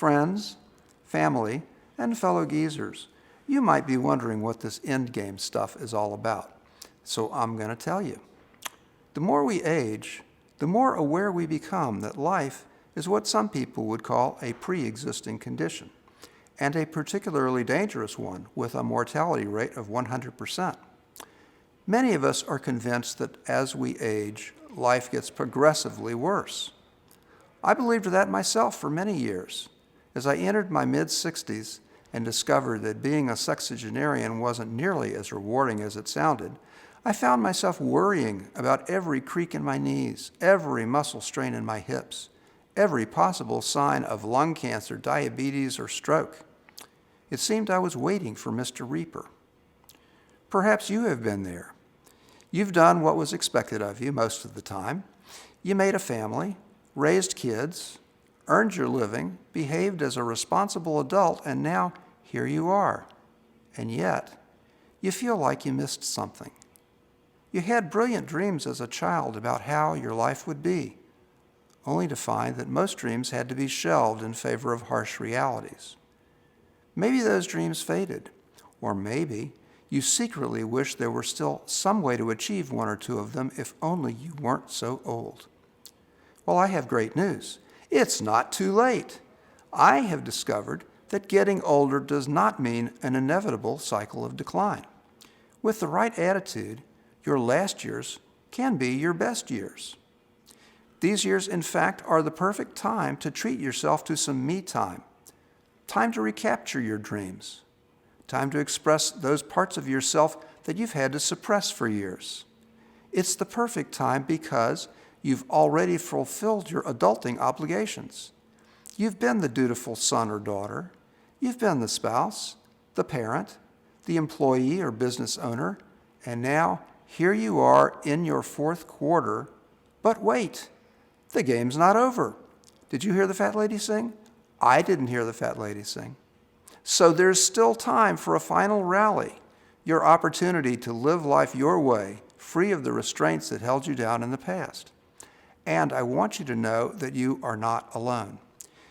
friends, family, and fellow geezers. You might be wondering what this EndGame stuff is all about, so I'm going to tell you. The more we age, the more aware we become that life is what some people would call a pre-existing condition, and a particularly dangerous one with a mortality rate of 100%. Many of us are convinced that as we age, life gets progressively worse. I believed that myself for many years. As I entered my mid-60s and discovered that being a sexagenarian wasn't nearly as rewarding as it sounded, I found myself worrying about every creak in my knees, every muscle strain in my hips, every possible sign of lung cancer, diabetes, or stroke. It seemed I was waiting for Mr. Reaper. Perhaps you have been there. You've done what was expected of you most of the time. You made a family, raised kids, earned your living, behaved as a responsible adult, and now here you are. And yet, you feel like you missed something. You had brilliant dreams as a child about how your life would be, only to find that most dreams had to be shelved in favor of harsh realities. Maybe those dreams faded, or maybe you secretly wish there were still some way to achieve one or two of them if only you weren't so old. Well, I have great news. It's not too late. I have discovered that getting older does not mean an inevitable cycle of decline. With the right attitude, your last years can be your best years. These years, in fact, are the perfect time to treat yourself to some me time. Time to recapture your dreams. Time to express those parts of yourself that you've had to suppress for years. It's the perfect time because you've already fulfilled your adulting obligations. You've been the dutiful son or daughter. You've been the spouse, the parent, the employee or business owner, and now here you are in your fourth quarter. But wait, the game's not over. Did you hear the fat lady sing? I didn't hear the fat lady sing. So there's still time for a final rally, your opportunity to live life your way, free of the restraints that held you down in the past. And I want you to know that you are not alone.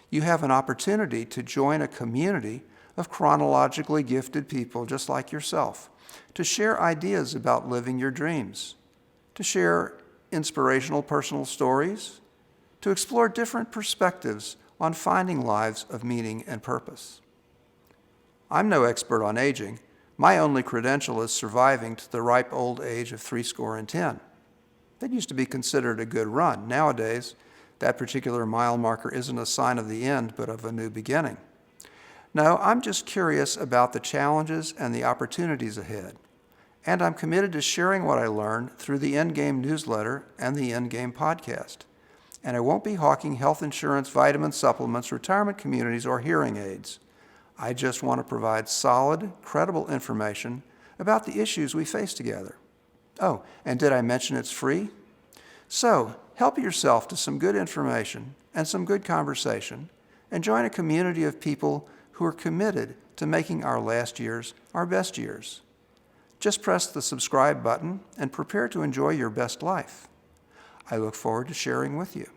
You have an opportunity to join a community of chronologically gifted people just like yourself, to share ideas about living your dreams, to share inspirational personal stories, to explore different perspectives on finding lives of meaning and purpose. I'm no expert on aging. My only credential is surviving to the ripe old age of 70. That used to be considered a good run. Nowadays, that particular mile marker isn't a sign of the end, but of a new beginning. No, I'm just curious about the challenges and the opportunities ahead. And I'm committed to sharing what I learned through the EndGame newsletter and the EndGame podcast. And I won't be hawking health insurance, vitamin supplements, retirement communities, or hearing aids. I just want to provide solid, credible information about the issues we face together. Oh, and did I mention it's free? So, help yourself to some good information and some good conversation, and join a community of people who are committed to making our last years our best years. Just press the subscribe button and prepare to enjoy your best life. I look forward to sharing with you.